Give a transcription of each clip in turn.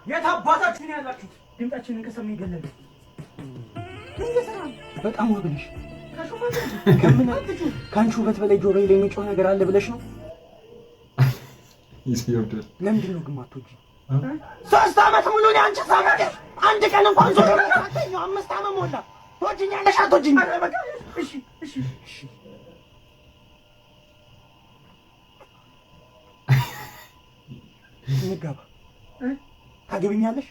የታባታችሁ ነው ያላችሁት? ድምጣችንን ከሰማይ ገለለ። በጣም ወግንሽ ከአንቺ ውበት በላይ ጆሮዬ ላይ የሚጮህ ነገር አለ ብለሽ ነው? ለምንድን ነው ግን የማትወጂኝ? 3 ዓመት ሙሉ እኔ አንቺ ሳመገሽ አንድ ቀን እንኳን ዞር ብለሽ አታየኝም። 5 ዓመት ሞላ። ትወጂኛለሽ አትወጂኝም? እሺ እሺ እሺ እንጋባ። ታገቢኛለሽ?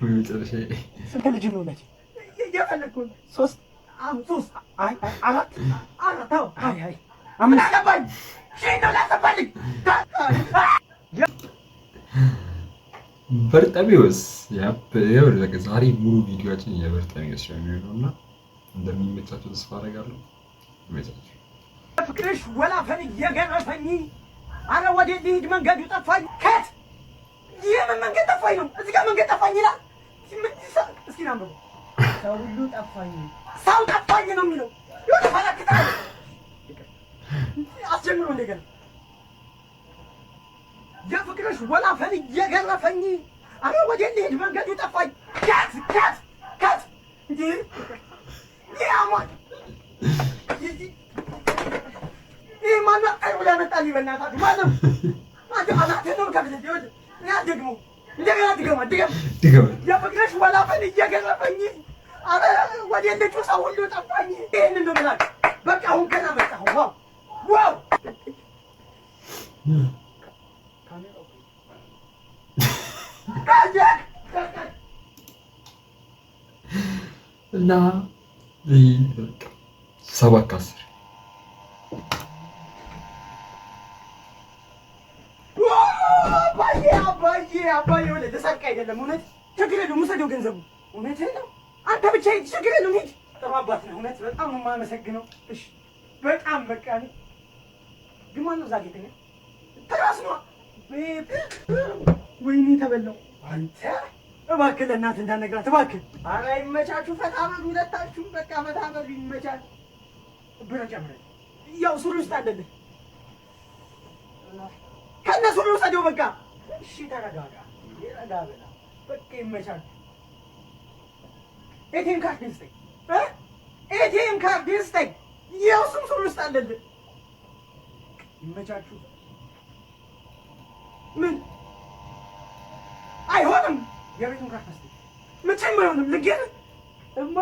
ወይ መጨረሻ ስንት ልጅ ነው ለጂ? እየፈለኩ 3 አይ 4 አይ 5 አገባኝ። ነው ላሰባልኝ በርጠሚዎስ ዛሬ ሙሉ ቪዲዮችን የበርጠሚዎስ ነው የሚሆነውና እንደሚመቻቸው ተስፋ አደርጋለሁ። ይመቻችሁ። ፍቅርሽ ወላፈን እየገረፈኝ፣ አረ ወዴት ልሂድ መንገዱ ጠፋኝ። ከት የምን መንገድ ጠፋኝ ነው? እዚህ ጋር መንገድ ጠፋኝ ይላል። እስኪ ናምበው። ሰው ሁሉ ጠፋኝ፣ ሰው ጠፋኝ ነው የሚለው። ይሁን ፈላክታ አስጀምሮ እንደገና የፍቅርሽ ወላፈን እየገረፈኝ፣ አረ ወዴት ልሂድ መንገዱ ጠፋኝ። ከት እንዴ ያማን ይሄ ማነው? አይው ያመጣልኝ በእናታችሁ ማነው? አናቴ ነው ከብት ይወድ ያ ደግሞ እንደገና ድገማ የፍቅርሽ ወላፈን እየገረፈኝ፣ አረ ወዴት ልጁ ሰው ሁሉ ጠፋኝ። ይሄንን ነው ብላክ በቃ አሁን ገና መጣሁ። ዋው እና 7 ከ10 አባዬ ወደ ተሳካ አይደለም። እውነት ችግር የለውም፣ ውሰደው ገንዘቡ። እውነትህን ነው አንተ ብቻ ሂድ፣ ችግር የለውም ሂድ። ጥሩ አባት ነህ እውነት፣ በጣም ነው የማመሰግነው። እሺ በጣም በቃ ግን ማነው እዛ ጌተኛ? ትራስ ነዋ። ወይኔ ተበላው። አንተ እባክህ ለእናትህ እንዳትነግራት እባክህ። ኧረ ይመቻችሁ፣ ፈታ በሉ ሁለታችሁም። በቃ ፈታ በሉ ይመቻል። ብር ጨምረህ ያው ሱሪ ውስጥ አለልህ። ከእነ ሱሪ ውሰደው በቃ። እሺ ተረጋጋ፣ ረጋ በላ በቃ ይመቻል። ኤቲኤም ካርድ ስጠኝ፣ ኤቲኤም ካርድ ስጠኝ። ያው እሱም ሱሪ ውስጥ አለልህ። ይመቻችሁ። ምን አይሆንም? የቤቱን ካርድ ስጠኝ። መቼም አይሆንም። ልንገርህ እማ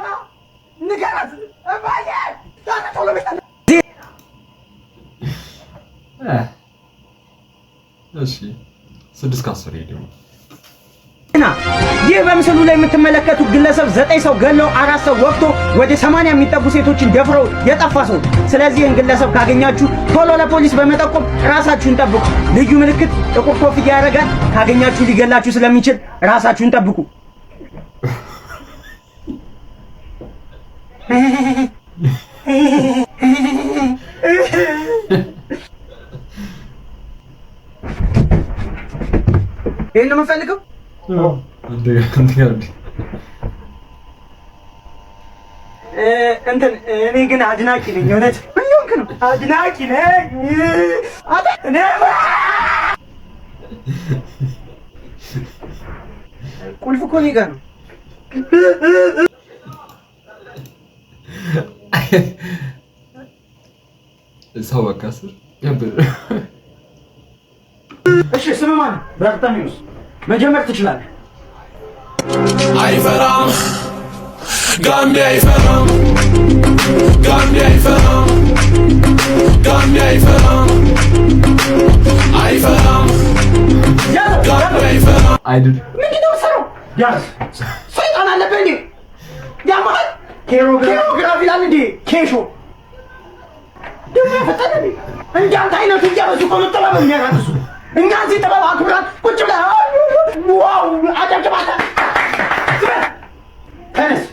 ንገራት እማዬ ቶሎ ቤት እሺ 6 ከ10 ሄደው ይህ በምስሉ ላይ የምትመለከቱት ግለሰብ 9 ሰው ገለው 4 ሰው ወቅቶ ወደ 80 የሚጠጉ ሴቶችን ደፍረው የጠፋ ሰው። ስለዚህ ይህን ግለሰብ ካገኛችሁ ቶሎ ለፖሊስ በመጠቆም ራሳችሁን ጠብቁ። ልዩ ምልክት ጥቁር ኮፍያ ያደርጋል። ካገኛችሁ ሊገላችሁ ስለሚችል ራሳችሁን ጠብቁ። ይሄን ነው የምፈልገው። እንትን እኔ ግን አድናቂ ነኝ። እውነት ምን ሆንክ ነው? አድናቂ ነኝ። እኔ ቁልፍ እኮ እኔ ጋር ነው። ሰው በቃ ስር ያበረ እሺ ስም ማን? በርተሚውስ መጀመር ትችላለህ። አይፈራም ጋምቢ አይፈራም ጋምቢ አይፈራም ጋምቢ አይፈራም አይፈራም ጋምቢ አይፈራም አይደል ምንድን ነው ሰው ያስ ሰይጣን አለብህ እንዴ? ያማል ኬሮግራፊ ይላል እንዴ? ኬሾ ደግሞ ፈጠነ እንዳንተ አይነቱ እያበዙ ቆመጠላ በሚያራጥሱ እኛ እዚህ ጥበብ አክብራት ቁጭ ብላ ዋው አጨብጭባታ ተነስ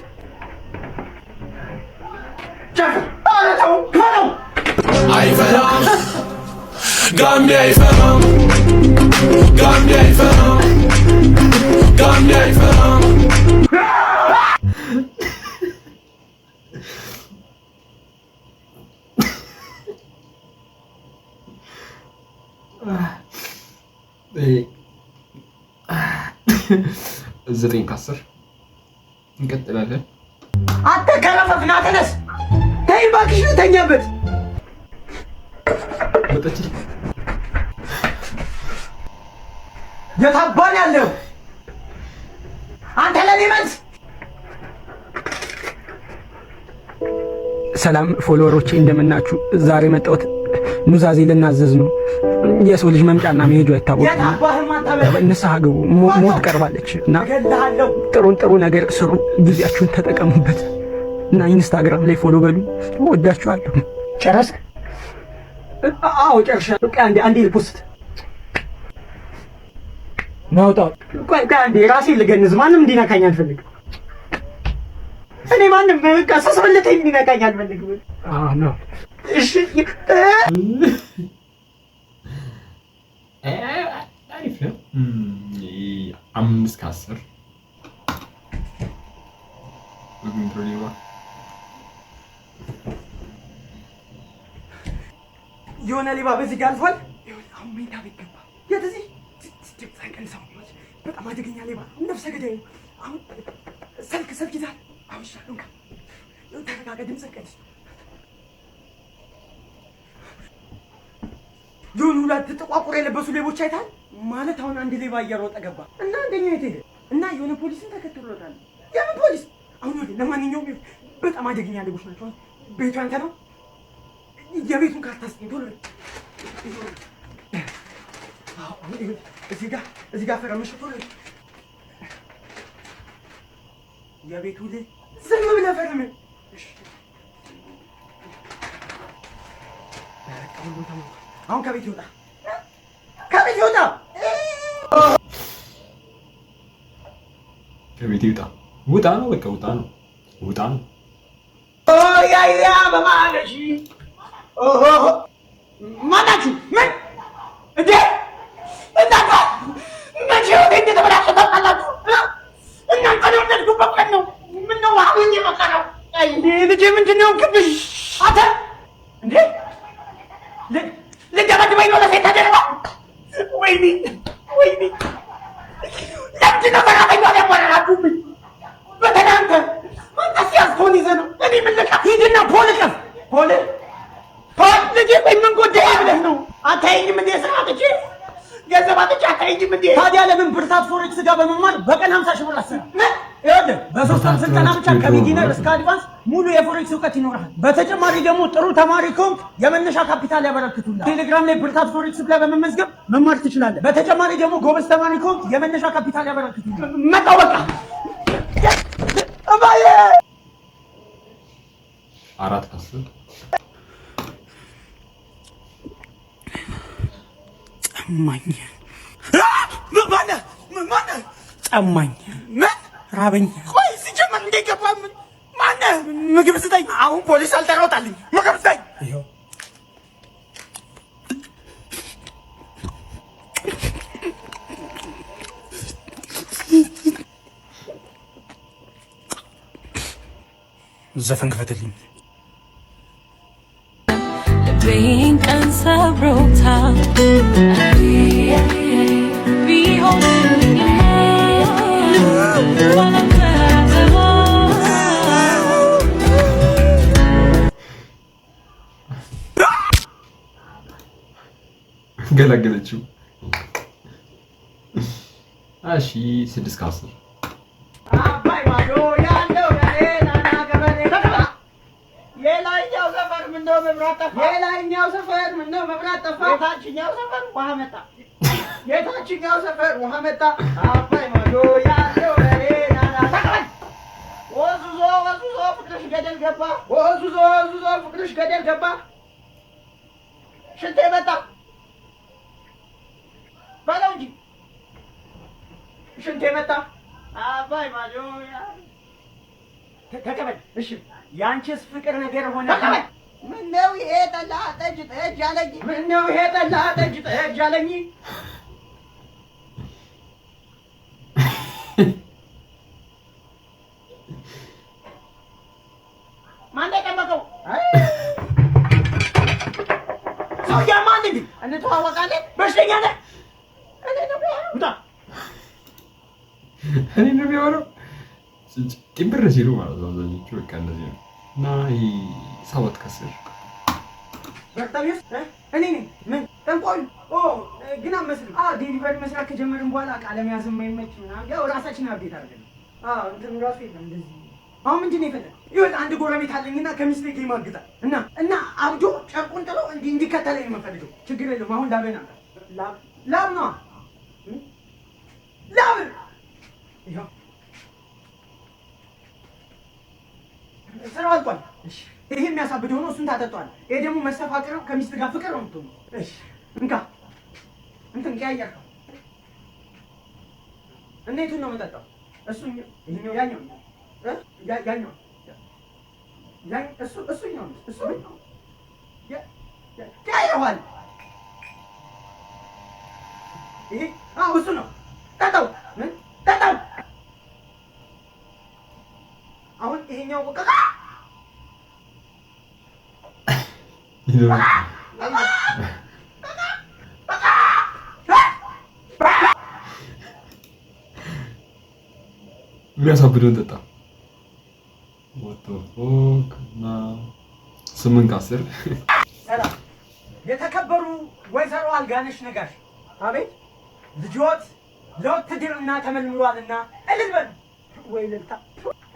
ጨፍር አለተው ከነው አይፈራም ጋምቢ አይፈራም ጋምቢ አይፈራም ጋምቢ አይፈራም 9 ከ10 እንቀጥላለን። አንተ ከረፈፍ ና ተነስ። ተይ እባክሽ ልተኛበት። መጣች። የታባን ያለው አንተ ለኔ መልስ። ሰላም ፎሎወሮቼ እንደምናችሁ። ዛሬ መጣሁት ኑዛዜ ልናዘዝ ነው። የሰው ልጅ መምጫና መሄዱ አይታወቅም። ንስሐ ግቡ፣ ሞት ቀርባለች እና ጥሩ ነገር ስሩ፣ ጊዜያችሁን ተጠቀሙበት እና ኢንስታግራም ላይ ፎሎ በሉ። ወዳችኋለሁ። ጨረስክ? አዎ ጨርሻለሁ። አንዴ ልፖስት ናውጣው። ቆይ አንዴ ራሴ ልገንዝ። ማንም እንዲነካኝ አልፈልግም። እኔ ማንም ቀሰስ በለተኝ እንዲነካኝ አልፈልግም። ነው እሺ። አሪፍ ነው። 5 ከ10 የሆነ ሌባ በዚህ ጋር አልፏል። አሁን ሜዳ ቤት ገባ። የት እዚህ ሳይቀንሰው በጣም አደገኛ ሌባ፣ ነፍሰ ገዳይ ነው። አሁን ሰልክ ይዛል። አሁን ይሻለው ተረጋጋ፣ ድምፅ ቀንስ። የሆኑ 2 ጥቋቁር የለበሱ ሌቦች አይታል ማለት። አሁን አንድ ሌባ እየሮጠ ገባ እና አንደኛው የት ሄደ እና የሆነ ፖሊስን ተከትሎታል። የምን ፖሊስ? አሁን ወደ ለማንኛውም በጣም አደገኛ ሌቦች ናቸው። ቤቱ አንተ ነው። የቤቱን ካርታ ስጠኝ ቶሎ። እዚህ ጋር ፈረምሽ ቶሎ። የቤቱ ልጅ ዝም ብለህ ፈርም። አሁን ከቤት ይወጣ፣ ከቤት ይወጣ፣ ከቤት ይወጣ። ውጣ ነው በቃ ውጣ ነው፣ ውጣ ነው። ያ በማለሽ ማናችሁ ምን እንዴ? እናንተ መቼ ወደ እንደተበላሸ ታውቃላችሁ? እናንተ ነው እንደልኩበት ቀን ነው። ምነው አሁን የመከረው እንዴ? ልጄ ምንድን ነው ክብሽ? አንተ እንዴ ልደበድበኝ ነው ለሴት ተደረባ? ወይኔ ለምንድን ነው ሰራተኛ ያባረራችሁብኝ? በተለይ አንተ ሲያስቶን ይዘህ ነው። እኔ ምን ልቃ ሂድና ፖልቀፍ ፖል ልጄ ቆይ ምን ጎዳኝ ብለህ ነው? አታየኝም እንዴ? ስራ አጥቼ ገንዘብ አጥቼ አታየኝም እንዴ? ታዲያ ለምን ብርታት ፎሬክስ ጋር በመማር በቀን 50 ሺህ ብር አሰራ? ይኸውልህ በ3 ወር ስልጠና ብቻ ከቢጊነር እስከ አድቫንስ ሙሉ የፎሬክስ እውቀት ይኖርሃል። በተጨማሪ ደግሞ ጥሩ ተማሪ ከሆንክ የመነሻ ካፒታል ያበረክቱልሃል። ቴሌግራም ላይ ብርታት ፎሬክስ ብለህ በመመዝገብ መማር ትችላለህ። በተጨማሪ ደግሞ ጎበዝ ተማሪ ከሆንክ የመነሻ ካፒታል ያበረክቱልሃል። መጣሁ በቃ አባዬ 4 ከ10 ጠማኝ። ማነህ? ጠማኝ፣ ራበኝ። ቆይ ሲጀመር እንዴት ገባ? ማነህ? ምግብ ስጠኝ። አሁን ፖሊስ አልጠራውጣልኝ። ምግብ ስጠኝ። ዘፈን ክፈትልኝ። ልቤን ቀን ሰብሮታል ቢሆንልኝ ገላገለችው። እሺ 6 ከ10 አባይ ማዶ ያለው ናና ገበሬ የላይኛው ሰፈር ምነው መብራት ጠፋ? የላይኛው ሰፈር ምነው መብራት ጠፋ? የታችኛው ሰፈር ውሃ መጣ። የታችኛው ሰፈር ውሃ መጣ። አባይ ማዶ ያለው ናና ተቀበል። ወዙዞ ፍቅርሽ ገደል ገባ። ወዙዞ ፍቅርሽ ገደል ገባ። ሽንቴ መጣ በለው እንጂ ሽንቴ መጣ። አባይ ማዶ ተቀበል። እሺ ያንቺስ ፍቅር ነገር ሆነ። ተቀበል። ምነው ይሄ ጠላ ጠጅ አለኝ? ምነው ይሄ ጠላ ጠጅ አለኝ? ማን የጠመቀው? ሰውዬ ማን እንዴ? እንተዋወቃለን። በሽ ትሰማኛለህ? እኔ ነው የሚሆነው ጭምር ሲሉ ማለት ነው። አብዛኞቹ በቃ እንደዚህ ነው። እና ይሄ ሰባት ከስር በርታቢስ እኔ ነኝ። ምን ጠንቋዩ? ግን አመስልም። ዴሊቨሪ መስራት ከጀመርን በኋላ ቃለ መያዝ የማይመች ምናምን ያው ራሳችን አብዴት አድርገን እንትን ራሱ የለም እንደዚህ። አሁን ምንድን ነው የፈለግ? ይኸውልህ አንድ ጎረቤት አለኝና ከሚስቴ ጋር ይማግጣል እና አብዶ ጨርቁን ጥሎ እንዲከተለኝ ነው የምፈልገው። ችግር የለውም። አሁን ላቤን አምጣ። ላብ ነዋ ላብ። ይኸው ስራው አልቋል። እሺ ይሄ የሚያሳብድ ሆኖ እሱን ታጠጣዋለህ። ይሄ ደግሞ መስተፋቅር ነው፣ ከሚስት ጋር ፍቅር ነው የምትሆነው። እሺ እንካ እንትን ቀያየርከው። እንዴቱን ነው የምጠጣው? እሱ ይሄኛው ያኛው ያኛው እሱኛው ቀያየዋል። ይሄ እሱ ነው። ጠጣው ጠጣው። አሁን ይሄኛው ቆቀቃ የሚያሳብደውን ጠጣ። እና 8 ከ10 ሰላም የተከበሩ ወይዘሮ አልጋነሽ ነጋሽ። አቤት ልጆት ለውትድርና ተመልምሏልና እልል በሉ ወይ ልልታ።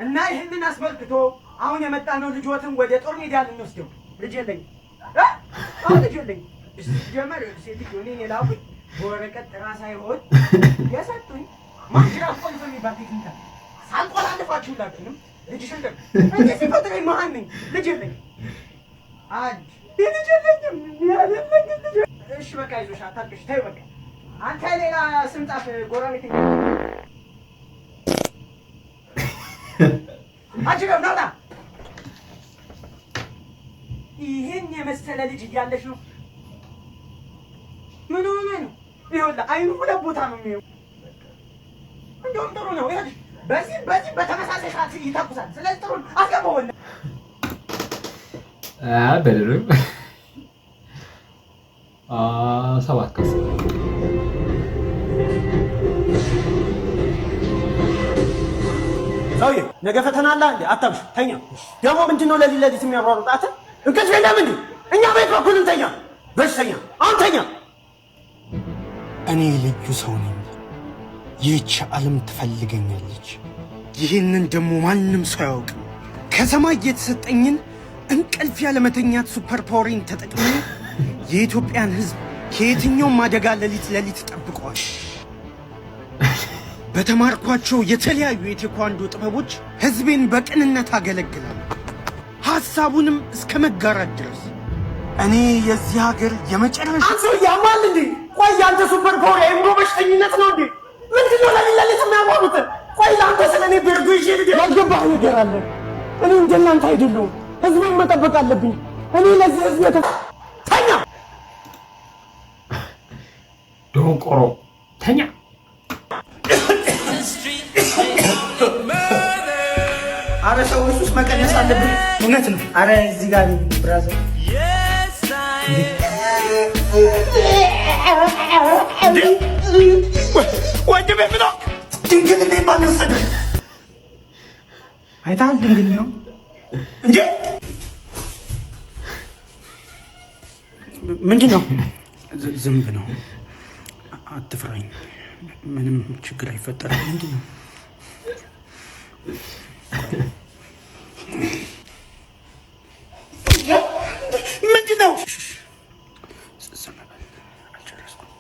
እና ይህንን አስመልክቶ አሁን የመጣነው ልጆትን ወደ ጦር ሜዳ ልንወስደው። ልጅ የለኝም ልጅ የለኝም። ጀመር ሴትዮ እኔን የላኩኝ በወረቀት ጥራ ሳይሆን የሰጡኝ ማንጅራት ቆልፎ የሚባል ቴክኒካ ሳልቆላልፋችሁላችሁንም ልጅሽን ደግሞ እንዲህ ሲፈጥረኝ መሀን ነኝ። ልጅ የለኝም ልጅ የለኝም ያለለኝ ልጅ። እሺ በቃ ይዞሽ አታልቅሽ፣ ተይው በቃ። አንተ ሌላ ስም ጻፍ ጎረቤት አጅረው ናውጣ። ይሄን የመሰለ ልጅ እያለሽ ነው ምን ሆነ ነው? ይኸውልህ አይኑ ሁለት ቦታ ነው የሚሄው። እንደውም ጥሩ ነው። ይኸውልህ በዚህ በተመሳሳይ ሰዓት ይተኩሳል። ስለዚህ ጥሩ አስገባው። በደረብ 7 ከ10 ሰውዬ ነገ ፈተና አለ እንዴ? አታብሽ ተኛ። ደግሞ ምንድነው ለሊት የሚያሯሩጣት? እንቅልፍ የለም እንዴ? እኛ ቤት በኩል እንተኛ። በሽተኛ አሁን ተኛ። እኔ ልዩ ሰው ነኝ። ይህች ዓለም ትፈልገኛለች። ይህንን ደግሞ ማንም ሰው አያውቅም። ከሰማይ የተሰጠኝን እንቅልፍ ያለመተኛት ሱፐር ፓወሬን ተጠቅሜ የኢትዮጵያን ሕዝብ ከየትኛውም አደጋ ሌሊት ጠብቀዋል። በተማርኳቸው የተለያዩ የቴኳንዶ ጥበቦች ሕዝቤን በቅንነት አገለግላለሁ፣ ሐሳቡንም እስከ መጋራት ድረስ። እኔ የዚህ ሀገር የመጨረሻ አንተ ያማል እንዴ? ቆይ አንተ ሱፐር ፓወር የአእምሮ በሽተኝነት ነው እንዴ? ምንድነው ለሊት የሚያወሩት? ቆይ ለአንተ ስለኔ በርዶ ይዤ ያልገባህ ነገር አለ። እኔ እንደናንተ አይደለሁም። ሕዝቤን መጠበቅ አለብኝ። እኔ ለዚህ ሕዝብ ተኛ። ደንቆሮ ተኛ። አረ ሰው እሱስ መቀነስ አለብን። እውነት ነው። አረ እዚህ ጋር ብራዘር ወንድሜ ምነው ድንግል የሚባል ወሰደ። አይተሃል? ድንግል ነው እንዴ? ምንድን ነው? ዝንብ ነው። አትፍራኝ፣ ምንም ችግር አይፈጠርም። ምንድን ነው? ምንድን ነው? አልጨረስኩም።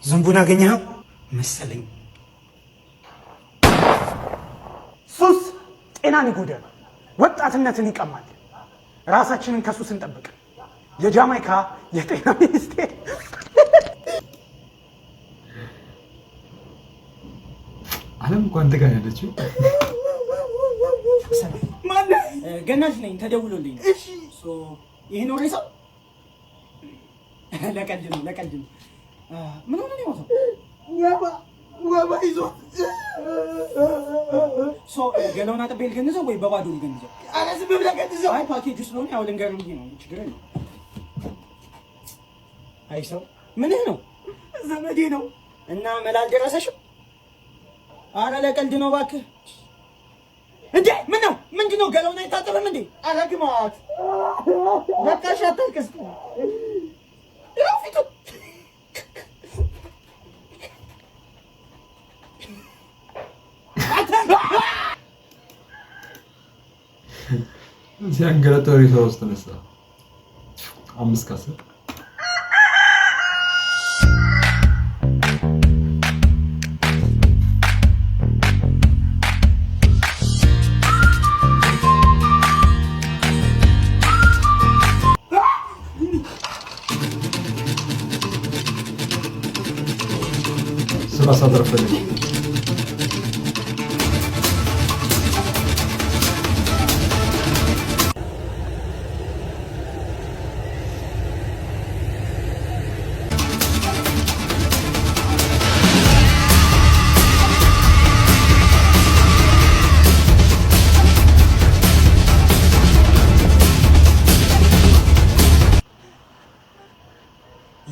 ዝንቡን አገኘኸው መሰለኝ። ሱስ ጤናን ይጎዳል፣ ወጣትነትን ይቀማል። ራሳችንን ከሱስ እንጠብቅ። የጃማይካ የጤና ሚኒስቴር አለም እኮ አንተ ጋር ያለችው ማነው? ገናሽ ነኝ። ተደውሎልኝ። እሺ ይሄ ነው ሬሳው? ለቀልድ ነው። ምን ሆነ ነው? ወባይዞ ገለውና ጠቤል ገንዘው ወይ በባዶ ገንዘው አራስ በብላ ገንዘው አይ ፓኬጅ ስለሆነ ያው ልንገር እንጂ ነው ችግር የለም። አይ ሰው ምንህ ነው? ዘመዴ ነው እና መላል ደረሰሽም? ኧረ ለቀልድ ነው እባክህ። እንዴ ምን ነው? ምንድነው? ገለውና አይታጠብም እንዴ? አረግማት በቃሽ አታልቅስ። ራፊቱ ሲያንገላታው ሰው ውስጥ ተነሳ 5 ከ10 ስራ ሳደረፈልኝ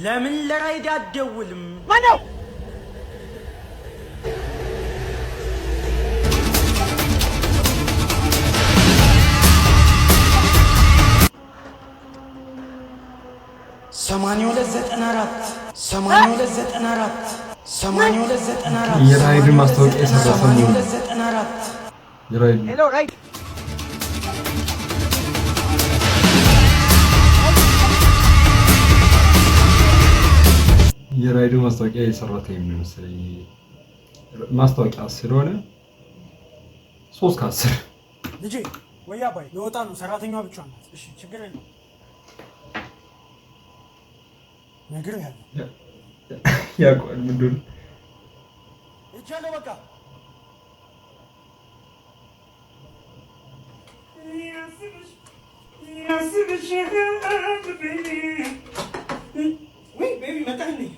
ለምን ለራይድ አትደውልም? ማነው? የራይድ ማስታወቂያ የሰራ ሰሞኑን የራይድ ሄሎ ራይድ የራይድ ማስታወቂያ የሰራተ የሚመስለኝ ማስታወቂያ ስለሆነ 3 ከ10 ልጄ ወይ አባይ ለወጣ ነው። ሰራተኛዋ ብቻ ናት። እሺ ችግር የለም ነግሬሃለሁ። ያውቃል ምንድን ነው ይቻለው በቃ ወይ ቤቢ መጣልኝ።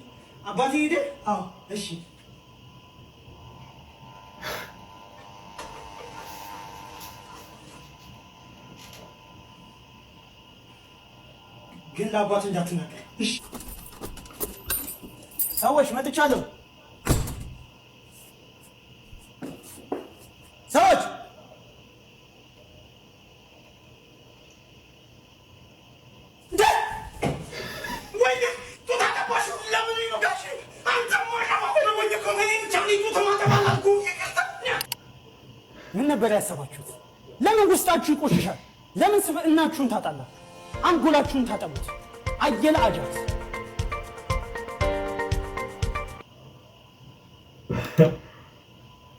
አባቴ ሄደ? አዎ እሺ ግን ለአባት እንዳትናገር እሺ። ሰዎች መጥቻለሁ። ሰዎች ምን ነበር ያሰባችሁት? ለምን ውስጣችሁ ይቆሽሻል? ለምን ስብዕናችሁን ታጣላችሁ? አንጎላችሁን ታጠቡት። አየለ አጃት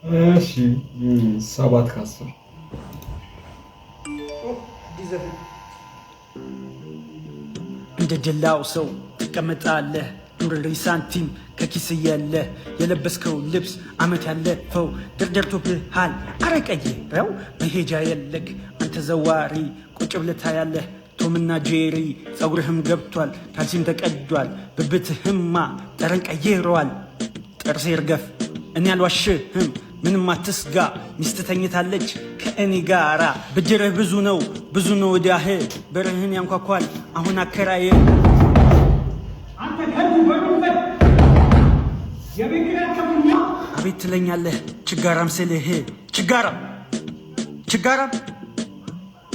እሺ 7 ከ10 እንደ ደላው ሰው ትቀመጣለህ። ዱርሪ ሳንቲም ከኪስ የለ የለበስከው ልብስ አመት ያለፈው ደርደርቶብሃል። አረቀየረው መሄጃ የለክ አንተ ዘዋሪ ቁጭ ብለህ ታያለህ። ቶምና ጄሪ ፀጉርህም ገብቷል፣ ካልሲም ተቀዷል፣ ብብትህማ ጠረን ቀይረዋል። ጥርሴ ይርገፍ እኔ አልዋሽህም፣ ምንም አትስጋ። ሚስት ተኝታለች ከእኔ ጋራ። ብድርህ ብዙ ነው ዕዳህ፣ በርህን ያንኳኳል አሁን አከራየ። አቤት ትለኛለህ ችጋራም ስልህ ችጋራም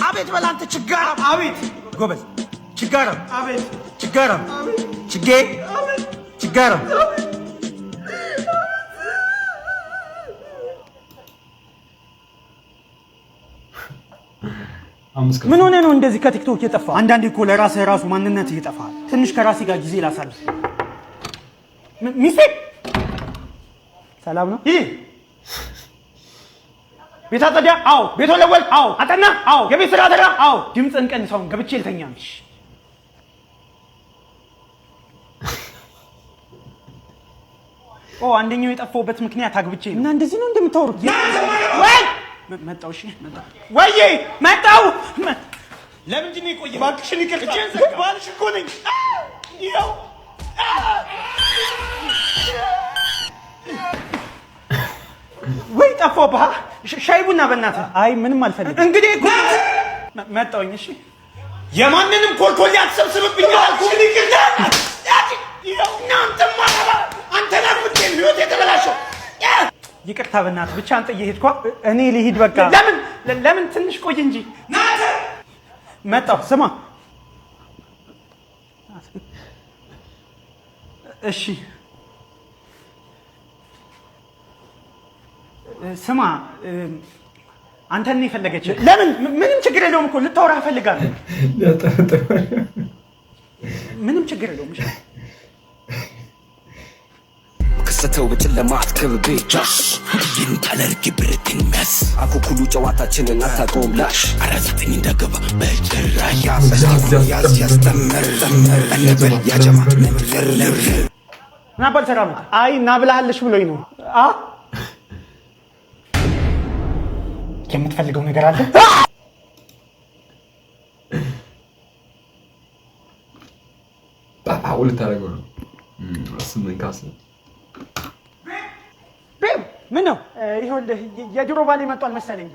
አቤት በላንተ ችጋራም አቤት ጎበዝ ችጋራም አቤት ችጋራም ችጌ ችጋራም ምን ሆነ ነው እንደዚህ ከቲክቶክ የጠፋ? አንዳንዴ እኮ ለራስህ ራሱ ማንነት ይጠፋል። ትንሽ ከራሴ ጋር ጊዜ ላሳልፍ። ሚስቴ ሰላም ነው? ይሄ ቤት አጸዳ? አዎ። ቤት ወለወል? አዎ። አጠና? አዎ። የቤት ስራ አደራ? አዎ። ድምፅህን ቀንሰውን ገብቼ ልተኛምሽ። አንደኛው የጠፋሁበት ምክንያት አግብቼ ነው። እና እንደዚህ ነው እንደምታወሩት? ወይ መጣው። እሺ መጣው። ወይ መጣው። ለምንድን ነው የቆየው? እባክሽን ይቅርታ። ባልሽ እኮ ነኝ። ይኸው ወይ ጠፋብህ። ሻይ ቡና በእናትህ። አይ ምንም አልፈልግም። እንግዲህ መጣሁኝ። እሺ የማንንም ኮልኮሌ አትሰብስብብኝ አልኩህ። ይቅርታ በእናትህ ብቻ አንተ እየሄድኳ እኔ ልሂድ በቃ። ለምን ትንሽ ቆይ እንጂ መጣሁ። ስማ እሺ ስማ አንተን ነው የፈለገችህ። ለምን? ምንም ችግር የለውም እኮ ልታወራህ እፈልጋለሁ። ምንም ችግር የለውም። እሺ ክስተው በጨለማ አትከብቤ ጃሽ ይንታለርግ ብርትን መስ አኩኩሉ ጨዋታችንን አታቆም ላሽ አራዘጠኝ እንዳገባ በጭራሽ ያስተምር እንበል ያጀማ ነብር ናባል ሰላም። አይ ናብላሃለሽ ብሎኝ ነው። የምትፈልገው ነገር አለ? ባባው ልታረገው ነው። ስምን ካስ ምን ነው? ይኸውልህ የድሮ ባሌ መጥቷል መሰለኝ።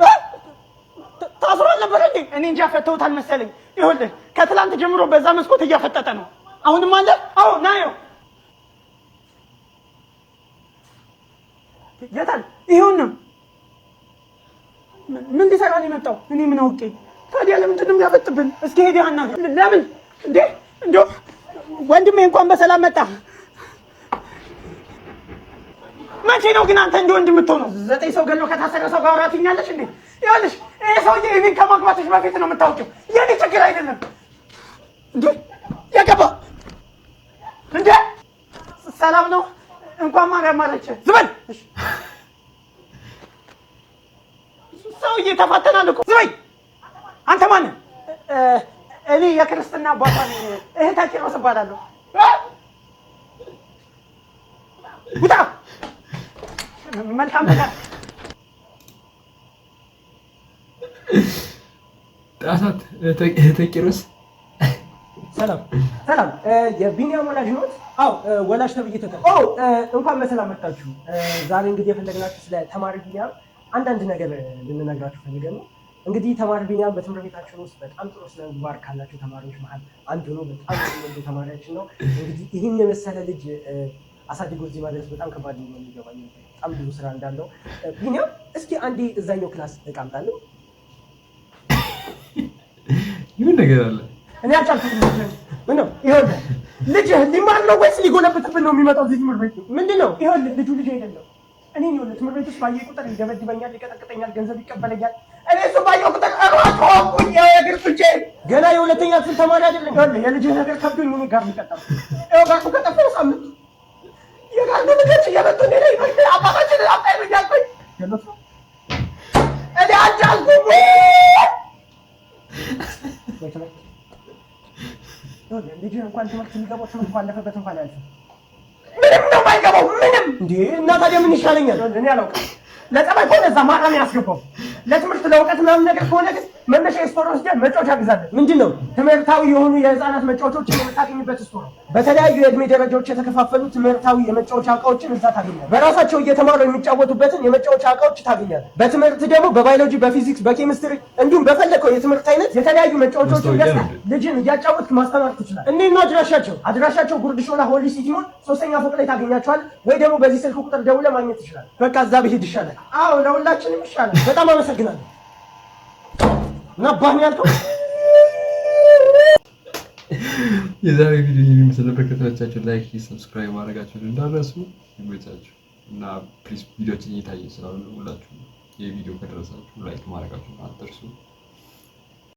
ታስሯል ነበር እንዴ? እኔ እንጃ ፈተውታል መሰለኝ። ይኸውልህ ከትላንት ጀምሮ በዛ መስኮት እያፈጠጠ ነው። አሁንም አለ? አዎ ናየው። የታል? ይኸውና ምን ሊሰራ ነው የመጣው? እኔ ምን አውቄ? ታዲያ ለምንድን ነው የሚያፈጥብን? እስኪ ሄድ ያና ለምን እንዴ? እንደው ወንድሜ እንኳን በሰላም መጣ። መቼ ነው ግን አንተ እንደ ወንድም የምትሆነው? 9 ሰው ገሎ ከታሰረ ሰው ጋር አውራትኛለሽ እንዴ? ይኸውልሽ ይሄ ሰውዬ እኔን ከማግባትሽ በፊት ነው የምታውቂው። የኔ ችግር አይደለም እንዴ? ያገባ እንዴ? ሰላም ነው? እንኳን ማርያም ማረች። ዝበል ሰውዬ ተፋተናል እኮ። ዝበይ አንተ ማን? እኔ የክርስትና አባቷ ነኝ። እህታችን ነው እባላለሁ። ውጣ። መልካም ነገር ጣሳት እህተ ቂሮስ ሰላም ሰላም። የቢኒያም ወላጅ ኖት? አዎ ወላጅ ተብዬ እንኳን በሰላም መጣችሁ። ዛሬ እንግዲህ የፈለግናችሁ ስለ ተማሪ ቢኒያም አንዳንድ ነገር ልንነግራችሁ ፈልገን ነው። እንግዲህ ተማሪ ቢኒያም በትምህርት ቤታችን ውስጥ በጣም ጥሩ ስነ ምግባር ካላቸው ተማሪዎች መሀል አንዱ ነው። በጣም ወንድ ተማሪያችን ነው። እንግዲህ ይህን የመሰለ ልጅ አሳድጎ እዚህ ማድረስ በጣም ከባድ ነው የሚገባኝ። በጣም ብዙ ስራ እንዳለው ቢኒያም፣ እስኪ አንዴ እዛኛው ክላስ እቃምጣለሁ። ምን ነገር አለ? እኔ አልቻልኩትም። ምን ነው ይኸውልህ፣ ልጅህ ሊማር ነው ወይስ ሊጎለብትብን ነው የሚመጣው እዚህ ትምህርት ቤት? ምንድን ነው? ይኸውልህ ልጁ ልጅ አይደለም። እኔ ይኸውልህ ትምህርት ቤት ውስጥ ባየህ ቁጥር ይደበድበኛል፣ ይቀጠቅጠኛል፣ ገንዘብ ይቀበለኛል። እኔ እሱ ባየሁ ቁጥር እራቆኩኝ። የእግር ፍንጬ ገና የሁለተኛ ክፍል ተማሪ አይደለም። ይኸውልህ የልጅህ ነገር ከብዶኝ እኔ ጋር የሚቀጠሩ ይኸው ጋር ከጠፋ ሳምንት የጋር ልጆች እየመጡ እኔ ላይ አባታችንን አጣይ ብያልኩኝ እኔ አልቻልኩም። ልጅህ እንኳን ትምህርት የሚገባው ትምህርት ባለፈበት እንኳን አያልፍም። ምንም ነው የማይገባው ምንም። እንዴ እና ታዲያ ምን ይሻለኛል? እኔ አላውቅም። ለጸባይ ከሆነ እዛ ማራም ያስገባው፣ ለትምህርት ለእውቀት ምናምን ነገር ከሆነ ግን መነሻ ስቶር ወስደን መጫወቻ ግዛለን። ምንድን ነው ትምህርታዊ የሆኑ የህፃናት መጫወቻዎችን የምታገኝበት ስቶር ነው። በተለያዩ የእድሜ ደረጃዎች የተከፋፈሉ ትምህርታዊ የመጫወቻ እቃዎችን እዛ ታገኛለህ። በራሳቸው እየተማሩ የሚጫወቱበትን የመጫወቻ እቃዎች ታገኛለህ። በትምህርት ደግሞ በባዮሎጂ፣ በፊዚክስ፣ በኬሚስትሪ እንዲሁም በፈለከው የትምህርት አይነት የተለያዩ መጫወቻዎችን ገዝተህ ልጅን እያጫወትክ ማስተማር ትችላለህ። እንዴት ነው አድራሻቸው ጉርድ ሾላ ሆሊ ሲቲ ሞል 3ኛ ፎቅ ላይ ታገኛቸዋለህ። ወይ ደግሞ በዚህ ስልክ ቁጥር ደውለህ ማግኘት ትችላለህ። በቃ እዛ ብሄድ ይሻላል። አዎ ለሁላችንም ይሻላል። በጣም አመሰግናለሁ። እና ባህ ያልከው የዛሬ ቪዲዮ የሚመስል ነበር። ከተመቻችሁ ላይክ፣ ሰብስክራይብ ማድረጋችሁን እንዳትረሱ። ይመቻችሁ እና ፕሊዝ ቪዲዮችን እየታየ ስላሉ ሁላችሁ የቪዲዮ ከደረሳችሁ ላይክ ማድረጋችሁን አትርሱ።